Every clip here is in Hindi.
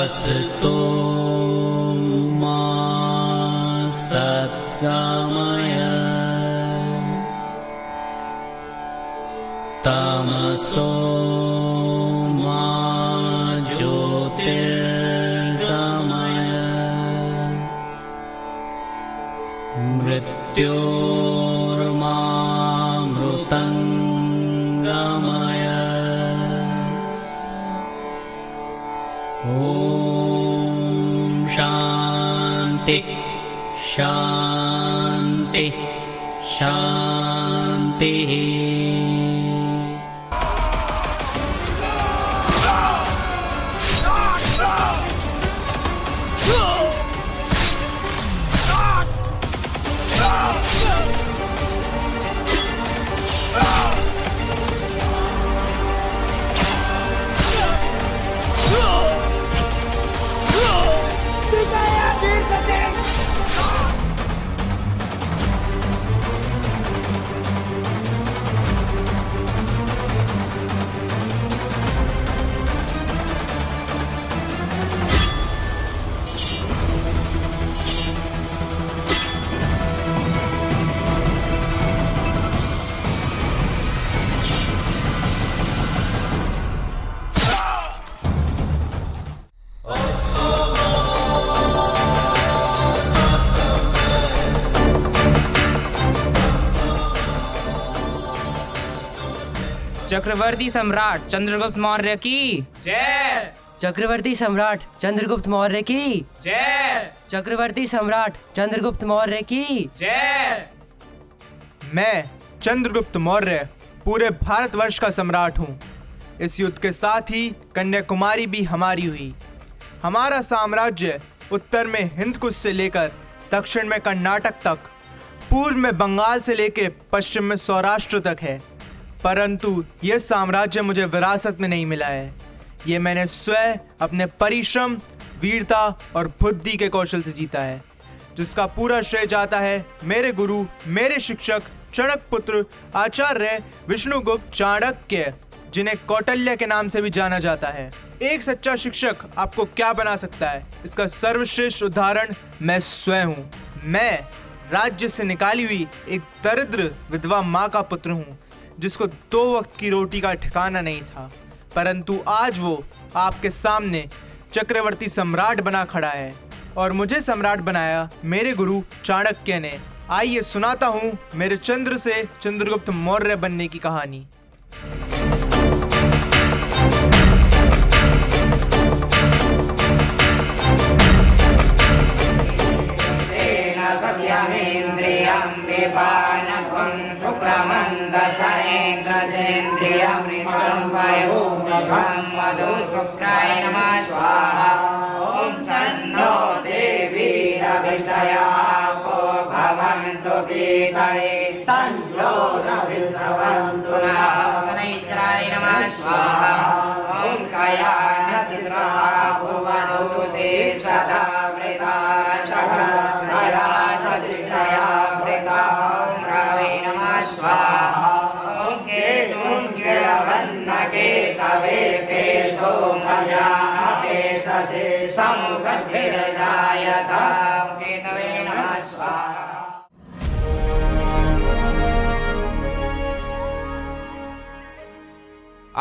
असतो मा सद्गमय तमसो मा ज्योतिर्गमय मृत्योर्मामृतङ्गमय ॐ शान्ति शान्ति शान्तिः। चक्रवर्ती सम्राट चंद्रगुप्त मौर्य की जय। चक्रवर्ती सम्राट चंद्रगुप्त मौर्य की जय। चक्रवर्ती सम्राट चंद्रगुप्त मौर्य की जय। मैं चंद्रगुप्त मौर्य पूरे भारतवर्ष का सम्राट हूँ। इस युद्ध के साथ ही कन्याकुमारी भी हमारी हुई। हमारा साम्राज्य उत्तर में हिंदकुश से लेकर दक्षिण में कर्नाटक तक, पूर्व में बंगाल से लेकर पश्चिम में सौराष्ट्र तक है। परंतु यह साम्राज्य मुझे विरासत में नहीं मिला है। ये मैंने स्वयं अपने परिश्रम, वीरता और बुद्धि के कौशल से जीता है, जिसका पूरा श्रेय जाता है मेरे गुरु, मेरे शिक्षक चाणक्य पुत्र आचार्य विष्णुगुप्त चाणक्य, जिन्हें कौटिल्य के नाम से भी जाना जाता है। एक सच्चा शिक्षक आपको क्या बना सकता है, इसका सर्वश्रेष्ठ उदाहरण मैं स्वयं हूँ। मैं राज्य से निकाली हुई एक दरिद्र विधवा माँ का पुत्र हूँ, जिसको 2 वक्त की रोटी का ठिकाना नहीं था, परंतु आज वो आपके सामने चक्रवर्ती सम्राट बना खड़ा है और मुझे सम्राट बनाया मेरे गुरु चाणक्य ने। आइए सुनाता हूँ मेरे चंद्र से चंद्रगुप्त मौर्य बनने की कहानी। ओम सन्नो देवी रविषयाको भवन्तु गीतये सन्नो रविषवन्तु नैत्राय नमः स्वाहा। ओम कायान सिद्रहा भुवदूते सदा वृता शकलया सशिष्टया वृता। ओम रवे नमः स्वाहा। ओम केतुं गिरवन्नके तवे केशो मया अपेशसे समुद्धिर्जायता। केतवे नमः स्वाहा।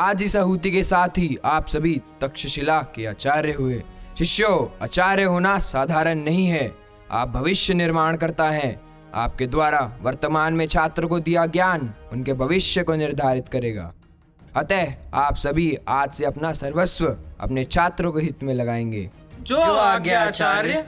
आज इस आहुति के साथ ही आप सभी तक्षशिला के आचार्य हुए। शिष्यों, आचार्य होना साधारण नहीं है। आप भविष्य निर्माण करता है। आपके द्वारा वर्तमान में छात्र को दिया ज्ञान उनके भविष्य को निर्धारित करेगा। अतः आप सभी आज से अपना सर्वस्व अपने छात्रों के हित में लगाएंगे। जो आज्ञा आचार्य।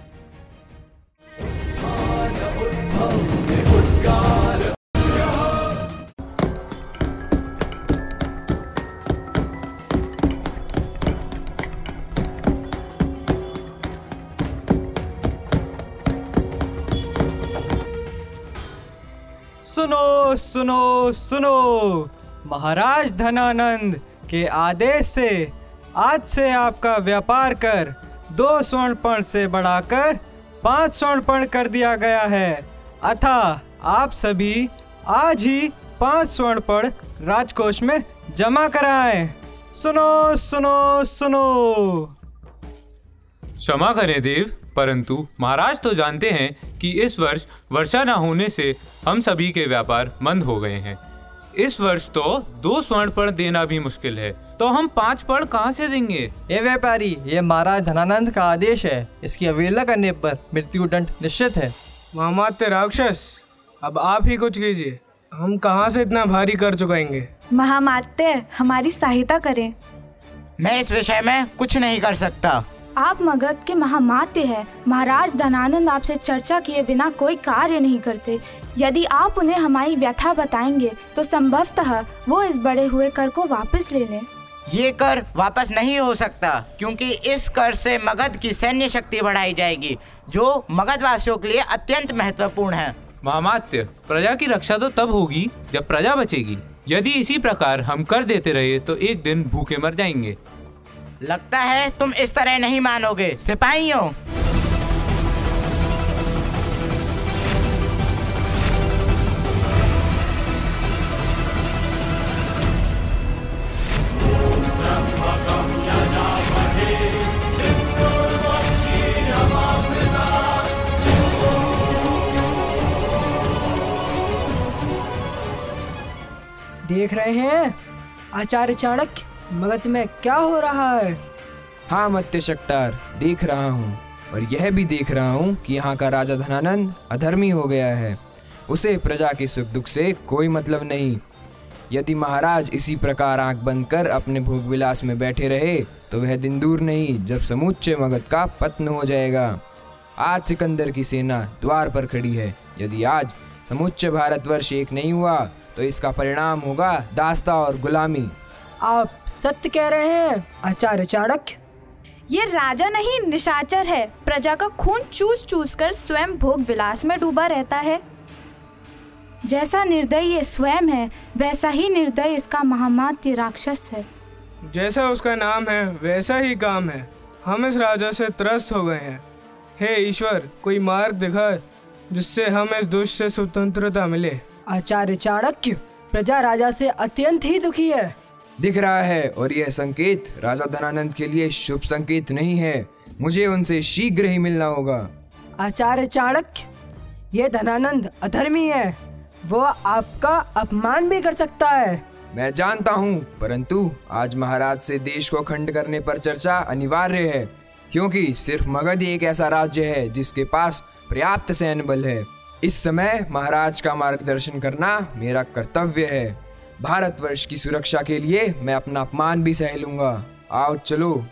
सुनो सुनो सुनो, महाराज धनानंद के आदेश से आज से आपका व्यापार कर 2 स्वर्णपण से बढ़ाकर 5 स्वर्णपण कर दिया गया है। अतः आप सभी आज ही 5 स्वर्णपण राजकोष में जमा कराएं। सुनो सुनो सुनो। क्षमा करें देव, परंतु महाराज तो जानते हैं कि इस वर्ष वर्षा न होने से हम सभी के व्यापार मंद हो गए हैं। इस वर्ष तो 2 स्वर्ण पर्ण देना भी मुश्किल है, तो हम 5 पर्ण कहाँ से देंगे? ये व्यापारी, ये महाराज धनानंद का आदेश है। इसकी अवहेलना करने पर मृत्युदंड निश्चित है। महामात्य राक्षस, अब आप ही कुछ कीजिए। हम कहाँ से इतना भारी कर चुकाएंगे? महामात्य, हमारी सहायता करें। मैं इस विषय में कुछ नहीं कर सकता। आप मगध के महामात्य हैं। महाराज धनानंद आपसे चर्चा किए बिना कोई कार्य नहीं करते। यदि आप उन्हें हमारी व्यथा बताएंगे तो संभवतः वो इस बढ़े हुए कर को वापस ले लें। ये कर वापस नहीं हो सकता, क्योंकि इस कर से मगध की सैन्य शक्ति बढ़ाई जाएगी, जो मगध वासियों के लिए अत्यंत महत्वपूर्ण है। महामात्य, प्रजा की रक्षा तो तब होगी जब प्रजा बचेगी। यदि इसी प्रकार हम कर देते रहे तो एक दिन भूखे मर जाएंगे। लगता है तुम इस तरह नहीं मानोगे। सिपाहियों, देख रहे हैं आचार्य चाणक्य, मगध में क्या हो रहा है? हाँ मत्स्य शक्टार, देख रहा हूँ, और यह भी देख रहा हूँ कि यहाँ का राजा धनानंद अधर्मी हो गया है। उसे प्रजा के सुख दुख से कोई मतलब नहीं। यदि महाराज इसी प्रकार आंख बंद कर अपने भोग विलास में बैठे रहे तो वह दिन दूर नहीं जब समूचे मगध का पतन हो जाएगा। आज सिकंदर की सेना द्वार पर खड़ी है। यदि आज समूचे भारतवर्ष एक नहीं हुआ तो इसका परिणाम होगा दास्ता और गुलामी। आप सत्य कह रहे हैं आचार्य चाणक्य। ये राजा नहीं, निशाचर है। प्रजा का खून चूस चूस कर स्वयं भोग विलास में डूबा रहता है। जैसा निर्दयी ये स्वयं है, वैसा ही निर्दयी इसका महामात्य राक्षस है। जैसा उसका नाम है वैसा ही काम है। हम इस राजा से त्रस्त हो गए हैं। हे ईश्वर, कोई मार्ग दिखा जिससे हम इस दुष्ट से स्वतंत्रता मिले। आचार्य चाणक्य, प्रजा राजा से अत्यंत ही दुखी है। दिख रहा है, और यह संकेत राजा धनानंद के लिए शुभ संकेत नहीं है। मुझे उनसे शीघ्र ही मिलना होगा। आचार्य चाणक्य, ये धनानंद अधर्मी है। वो आपका अपमान भी कर सकता है। मैं जानता हूँ, परंतु आज महाराज से देश को खंड करने पर चर्चा अनिवार्य है, क्योंकि सिर्फ मगध ही एक ऐसा राज्य है जिसके पास पर्याप्त सैन्य बल है। इस समय महाराज का मार्गदर्शन करना मेरा कर्तव्य है। भारतवर्ष की सुरक्षा के लिए मैं अपना अपमान भी सह लूंगा। आओ चलो।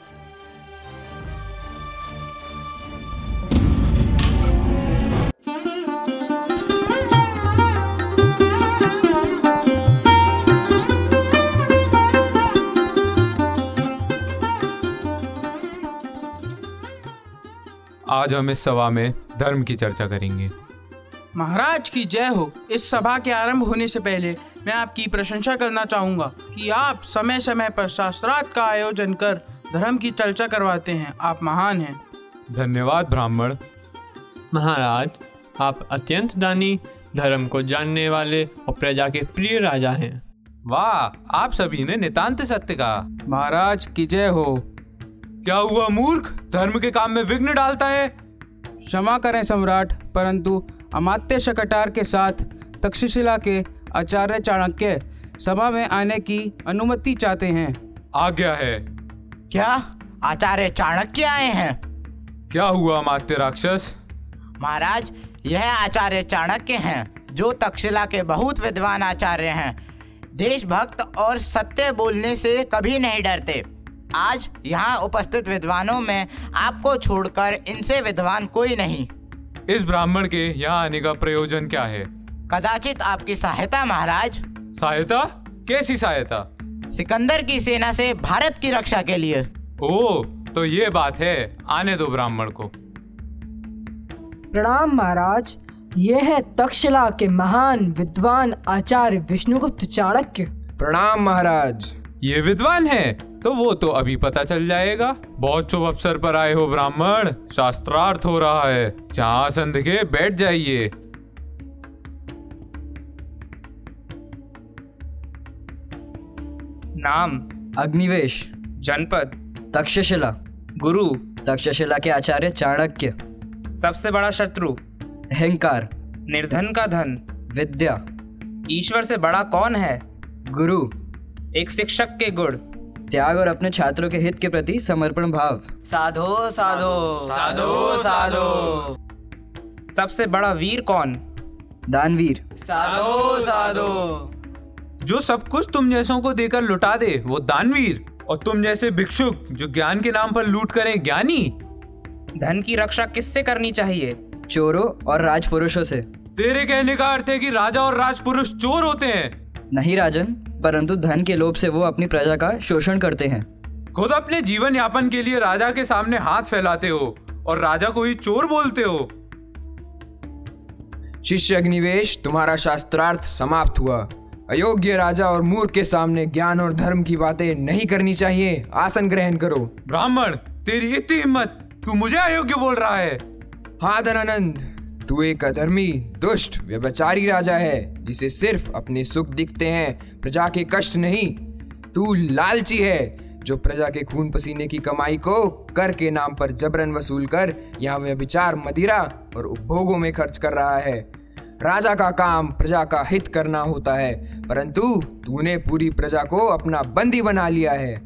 आज हम इस सभा में धर्म की चर्चा करेंगे। महाराज की जय हो। इस सभा के आरंभ होने से पहले मैं आपकी प्रशंसा करना चाहूँगा कि आप समय समय पर शास्त्रार्थ का आयोजन कर धर्म की चर्चा करवाते हैं। आप महान हैं। धन्यवाद ब्राह्मण। महाराज, आप अत्यंत दानी, धर्म को जानने वाले और प्रजा के प्रिय राजा हैं। वाह, आप सभी ने नितांत सत्य कहा। महाराज की जय हो। क्या हुआ मूर्ख, धर्म के काम में विघ्न डालता है? क्षमा करें सम्राट, परंतु अमात्य शकटार के साथ तक्षशिला के आचार्य चाणक्य सभा में आने की अनुमति चाहते हैं। आज्ञा है। क्या आचार्य चाणक्य आए हैं? क्या हुआ अमात्य राक्षस? महाराज, यह आचार्य चाणक्य हैं, जो तक्षशिला के बहुत विद्वान आचार्य हैं। देशभक्त और सत्य बोलने से कभी नहीं डरते। आज यहाँ उपस्थित विद्वानों में आपको छोड़कर इनसे विद्वान कोई नहीं। इस ब्राह्मण के यहाँ आने का प्रयोजन क्या है? कदाचित आपकी सहायता महाराज। सहायता? कैसी सहायता? सिकंदर की सेना से भारत की रक्षा के लिए। ओह, तो ये बात है। आने दो ब्राह्मण को। प्रणाम महाराज, ये है तक्षशिला के महान विद्वान आचार्य विष्णुगुप्त चाणक्य। प्रणाम महाराज। ये विद्वान है तो वो तो अभी पता चल जाएगा। बहुत शुभ अवसर पर आए हो ब्राह्मण। शास्त्रार्थ हो रहा है। जहाँ आसन दिखे बैठ जाइए। नाम अग्निवेश, जनपद तक्षशिला, गुरु तक्षशिला के आचार्य चाणक्य। सबसे बड़ा शत्रु? अहंकार। निर्धन का धन? विद्या। ईश्वर से बड़ा कौन है? गुरु। एक शिक्षक के गुण? त्याग और अपने छात्रों के हित के प्रति समर्पण भाव। साधो साधो साधो साधो। सबसे बड़ा वीर कौन? दानवीर। साधो साधो। जो सब कुछ तुम जैसों को देकर लुटा दे वो दानवीर, और तुम जैसे भिक्षुक जो ज्ञान के नाम पर लूट करें ज्ञानी। धन की रक्षा किससे करनी चाहिए? चोरों और राजपुरुषों से। तेरे कहने का अर्थ है कि राजा और राजपुरुष चोर होते हैं? नहीं राजन, परंतु धन के लोभ से वो अपनी प्रजा का शोषण करते हैं। खुद अपने जीवन यापन के लिए राजा के सामने हाथ फैलाते हो और राजा को ही चोर बोलते हो। शिष्य अग्निवेश, तुम्हारा शास्त्रार्थ समाप्त हुआ। अयोग्य राजा और मूर्ख के सामने ज्ञान और धर्म की बातें नहीं करनी चाहिए। आसन ग्रहण करो। ब्राह्मण, तेरी इतनी हिम्मत, तू मुझे अयोग्य बोल रहा है? हाँ धनानंद, तू एक अधर्मी, दुष्ट, व्यभिचारी राजा है जिसे सिर्फ अपने सुख दिखते हैं, प्रजा के कष्ट नहीं। तू लालची है जो प्रजा के खून पसीने की कमाई को कर के नाम पर जबरन वसूल कर यहाँ व्यभिचार, मदिरा और उपभोगों में खर्च कर रहा है। राजा का काम प्रजा का हित करना होता है, परंतु तूने पूरी प्रजा को अपना बंदी बना लिया है।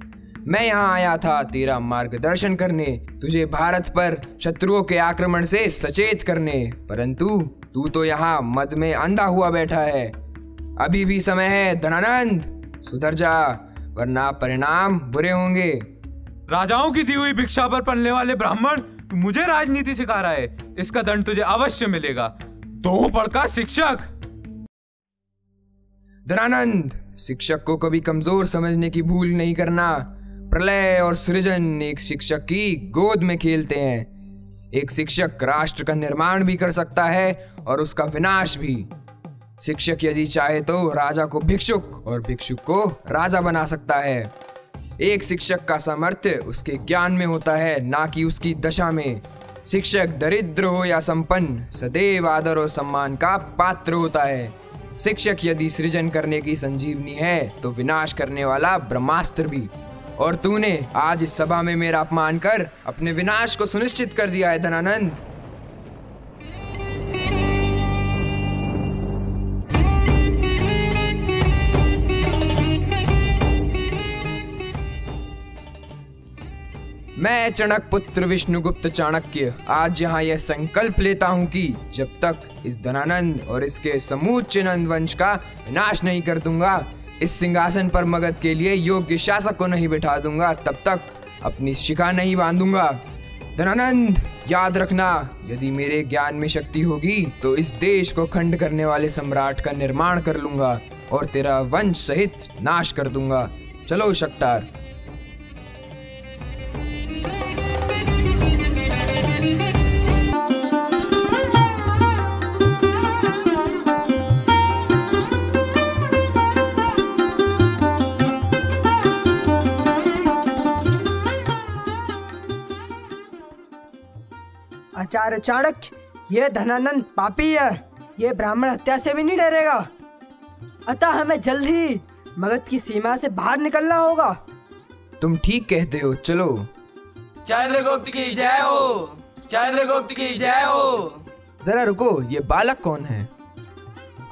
मैं यहाँ आया था तेरा मार्गदर्शन करने, तुझे भारत पर शत्रुओं के आक्रमण से सचेत करने, परंतु तू तो यहाँ मद में अंधा हुआ बैठा है। अभी भी समय है धनानंद, सुधर जा, वरना परिणाम बुरे होंगे। राजाओं की दी हुई भिक्षा पर पलने वाले ब्राह्मण, तू मुझे राजनीति सिखा रहा है। इसका दंड तुझे अवश्य मिलेगा। दो पड़का शिक्षक। धनानंद, शिक्षक को कभी कमजोर समझने की भूल नहीं करना। प्रलय और सृजन एक शिक्षक की गोद में खेलते हैं। एक शिक्षक राष्ट्र का निर्माण भी कर सकता है और उसका विनाश भी। शिक्षक यदि चाहे तो राजा को भिक्षुक और भिक्षुक को राजा बना सकता है। एक शिक्षक का सामर्थ्य उसके ज्ञान में होता है, ना कि उसकी दशा में। शिक्षक दरिद्र हो या संपन्न, सदैव आदर और सम्मान का पात्र होता है। शिक्षक यदि सृजन करने की संजीवनी है तो विनाश करने वाला ब्रह्मास्त्र भी। और तूने आज इस सभा में मेरा अपमान कर अपने विनाश को सुनिश्चित कर दिया है धनानंद। मैं चाणक्य पुत्र विष्णुगुप्त चाणक्य आज यहाँ यह संकल्प लेता हूँ कि जब तक इस धनानंद और इसके समूचे नंद वंश का विनाश नहीं कर दूंगा, इस सिंहासन पर मगध के लिए योग्य शासक को नहीं बिठा दूंगा, तब तक अपनी शिखा नहीं बांधूंगा। धनानंद, याद रखना, यदि मेरे ज्ञान में शक्ति होगी तो इस देश को खंड करने वाले सम्राट का निर्माण कर लूंगा और तेरा वंश सहित नाश कर दूंगा। चलो शक्तार। आचार्य चाणक्य, ये धनानंद पापी है। ये ब्राह्मण हत्या से भी नहीं डरेगा, अतः हमें जल्द ही मगध की सीमा से बाहर निकलना होगा। तुम ठीक कहते हो, चलो। चंद्रगुप्त की जय हो, चंद्रगुप्त की जय हो। जरा रुको, ये बालक कौन है?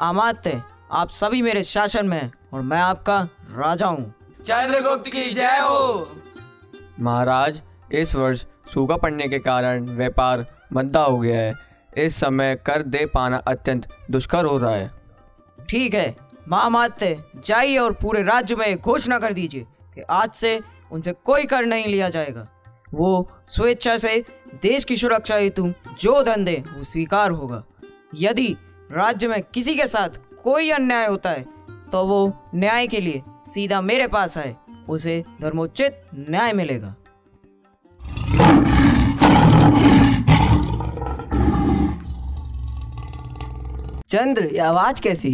अमात्य, आप सभी मेरे शासन में हैं और मैं आपका राजा हूँ। चंद्रगुप्त की जय हो। महाराज, इस वर्ष सूखा पड़ने के कारण व्यापार मंदा हो गया है। इस समय कर दे पाना अत्यंत दुष्कर हो रहा है। ठीक है महामात्य, जाइए और पूरे राज्य में घोषणा कर दीजिए कि आज से उनसे कोई कर नहीं लिया जाएगा। वो स्वेच्छा से देश की सुरक्षा हेतु जो धन दे वो स्वीकार होगा। यदि राज्य में किसी के साथ कोई अन्याय होता है तो वो न्याय के लिए सीधा मेरे पास आए, उसे धर्मोचित न्याय मिलेगा। चंद्र, ये आवाज कैसी?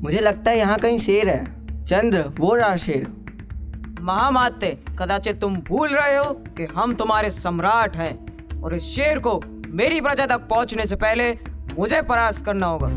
मुझे लगता है यहाँ कहीं शेर है। चंद्र, वो रहा शेर। महामात्य, कदाचित तुम भूल रहे हो कि हम तुम्हारे सम्राट हैं और इस शेर को मेरी प्रजा तक पहुंचने से पहले मुझे परास्त करना होगा।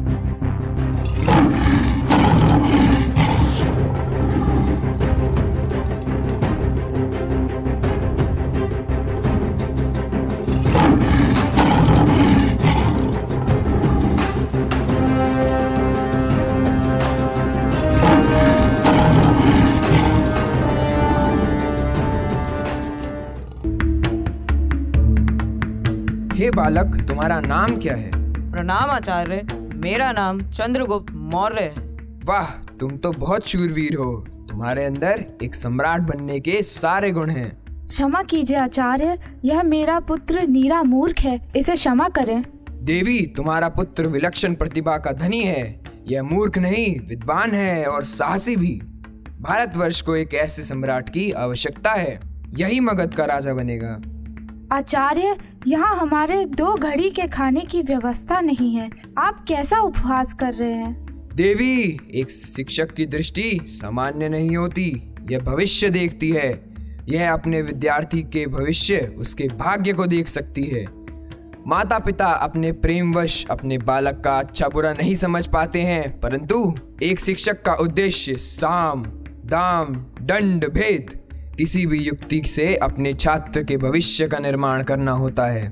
हे बालक, तुम्हारा नाम क्या है? प्रणाम आचार्य, मेरा नाम चंद्रगुप्त मौर्य है। वाह, तुम तो बहुत शूरवीर हो। तुम्हारे अंदर एक सम्राट बनने के सारे गुण हैं। क्षमा कीजिए आचार्य, यह मेरा पुत्र नीरा मूर्ख है, इसे क्षमा करें। देवी, तुम्हारा पुत्र विलक्षण प्रतिभा का धनी है। यह मूर्ख नहीं, विद्वान है और साहसी भी। भारतवर्ष को एक ऐसे सम्राट की आवश्यकता है, यही मगध का राजा बनेगा। आचार्य, यहाँ हमारे 2 घड़ी के खाने की व्यवस्था नहीं है, आप कैसा उपवास कर रहे हैं? देवी, एक शिक्षक की दृष्टि सामान्य नहीं होती, यह भविष्य देखती है। यह अपने विद्यार्थी के भविष्य, उसके भाग्य को देख सकती है। माता पिता अपने प्रेमवश अपने बालक का अच्छा बुरा नहीं समझ पाते हैं, परंतु एक शिक्षक का उद्देश्य साम दाम दंड भेद किसी भी युक्ति से अपने छात्र के भविष्य का निर्माण करना होता है।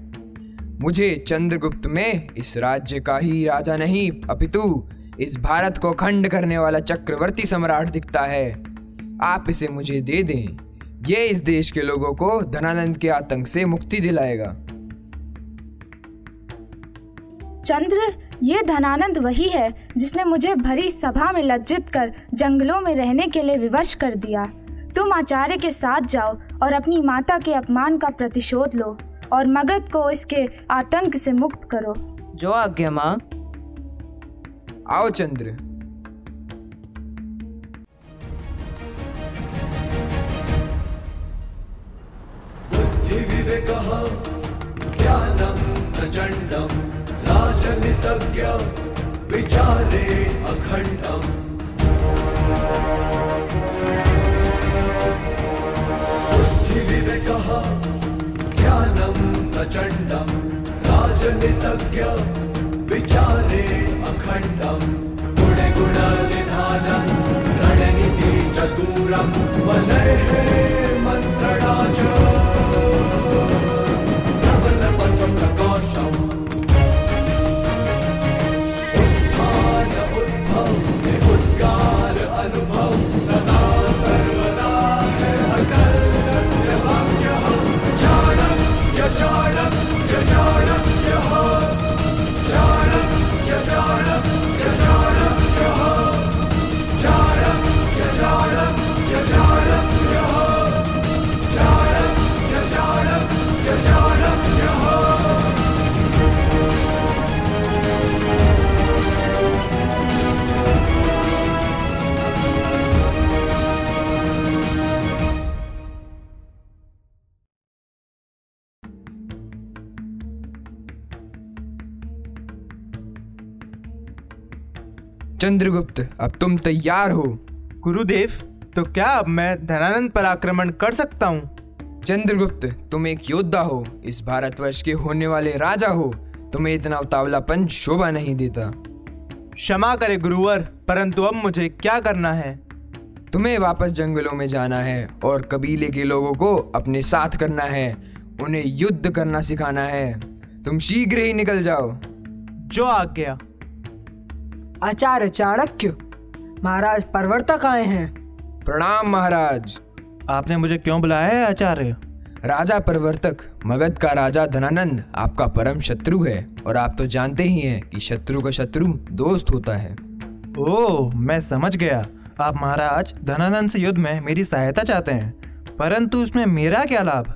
मुझे चंद्रगुप्त में इस राज्य का ही राजा नहीं, अपितु इस भारत को खंड करने वाला चक्रवर्ती सम्राट दिखता है। आप इसे मुझे दे दें, ये इस देश के लोगों को धनानंद के आतंक से मुक्ति दिलाएगा। चंद्र, ये धनानंद वही है जिसने मुझे भरी सभा में लज्जित कर जंगलों में रहने के लिए विवश कर दिया। तुम आचार्य के साथ जाओ और अपनी माता के अपमान का प्रतिशोध लो और मगध को इसके आतंक से मुक्त करो। जो आज्ञा माँ। आओ चंद्र। बुद्धि विवेकः ज्ञानं प्रचण्डं राजनीतज्ञ विचारे अखण्डम्। बुद्धि विवेकः ज्ञानं प्रचण्डं राजनीतज्ञ विचारे अखण्डम्। गुणे गुणनिधानं रणनीति चतुरं वनैः मन्त्रणा च प्रबलपथं प्रकाशम्। उद्गार अनुभव सदा सर्वदा है अटल सत्यवाक्यः। चाणक्य चाणक्य चाणक्यः, चाणक्य चाणक्य चाणक्यः, चाणक्य चाणक्य चाणक्यः, चाणक्य चाणक्य चाणक्यः। चंद्रगुप्त, अब तुम तैयार हो? गुरुदेव, तो क्या अब मैं धनानंद पर आक्रमण कर सकता हूँ? चंद्रगुप्त, तुम एक योद्धा हो, इस भारतवर्ष के होने वाले राजा हो, तुम्हें इतना उतावलापन शोभा नहीं देता। क्षमा करे गुरुवर, परंतु अब मुझे क्या करना है? तुम्हें वापस जंगलों में जाना है और कबीले के लोगों को अपने साथ करना है, उन्हें युद्ध करना सिखाना है। तुम शीघ्र ही निकल जाओ। जो आज्ञा। आचार्य चाणक्य, महाराज प्रवर्तक आए हैं। प्रणाम महाराज। आपने मुझे क्यों बुलाया है आचार्य? राजा प्रवर्तक, मगध का राजा धनानंद आपका परम शत्रु है और आप तो जानते ही हैं कि शत्रु का शत्रु दोस्त होता है। ओह, मैं समझ गया। आप महाराज धनानंद से युद्ध में मेरी सहायता चाहते हैं, परंतु उसमें मेरा क्या लाभ?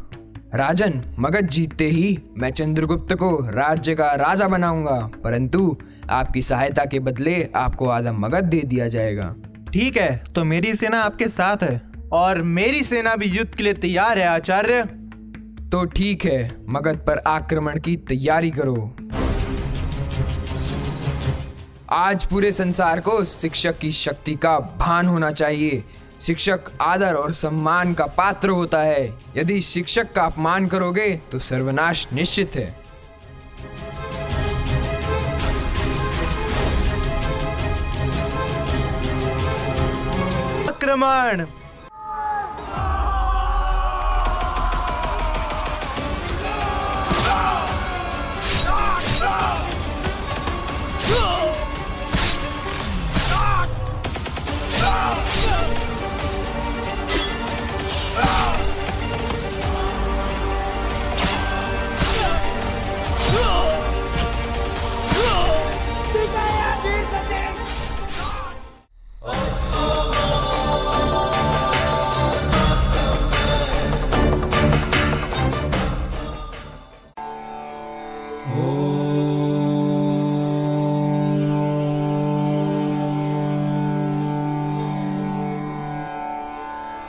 राजन, मगध जीतते ही मैं चंद्रगुप्त को राज्य का राजा बनाऊंगा, परंतु आपकी सहायता के बदले आपको आधा मगध दे दिया जाएगा। ठीक है, तो मेरी सेना आपके साथ है। और मेरी सेना भी युद्ध के लिए तैयार है आचार्य। तो ठीक है, मगध पर आक्रमण की तैयारी करो। आज पूरे संसार को शिक्षक की शक्ति का भान होना चाहिए। शिक्षक आदर और सम्मान का पात्र होता है। यदि शिक्षक का अपमान करोगे तो सर्वनाश निश्चित है। आक्रमण!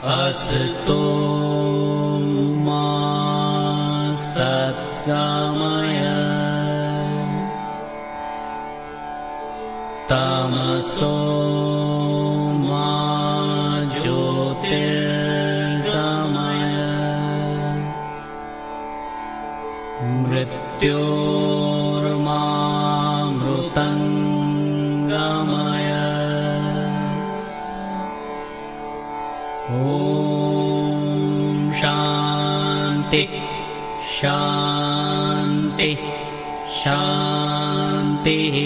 असतो मा सद्गमय तमसो मा ज्योतिर्गमय मृत्योर्मामृतङ्गमय ॐ शान्ति शान्ति शान्तिः।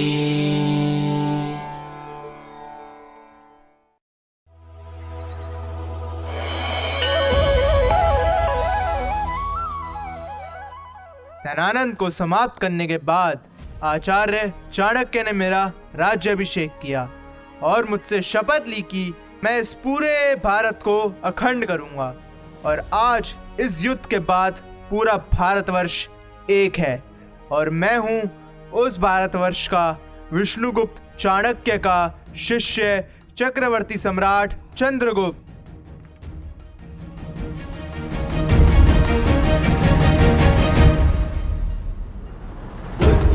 धनानंद को समाप्त करने के बाद आचार्य चाणक्य ने मेरा राज्याभिषेक किया और मुझसे शपथ ली कि मैं इस पूरे भारत को अखंड करूंगा। और आज इस युद्ध के बाद पूरा भारतवर्ष एक है और मैं हूं उस भारतवर्ष का विष्णुगुप्त चाणक्य का शिष्य चक्रवर्ती सम्राट चंद्रगुप्त।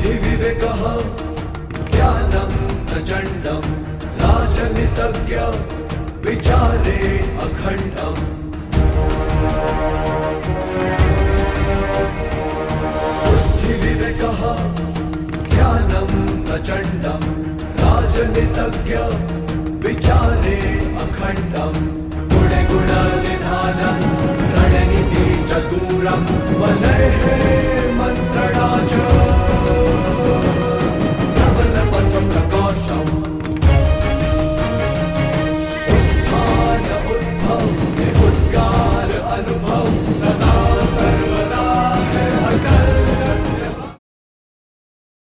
विवेकः ज्ञानं प्रचण्डं राजनीतज्ञ विचारे अखण्डम् बुद्धिविवेकः ज्ञानं प्रचण्डं राजनीतज्ञ विचारे अखण्डं गुणे गुणनिधानं रणनीति चतुरं वनैः मन्त्रणा च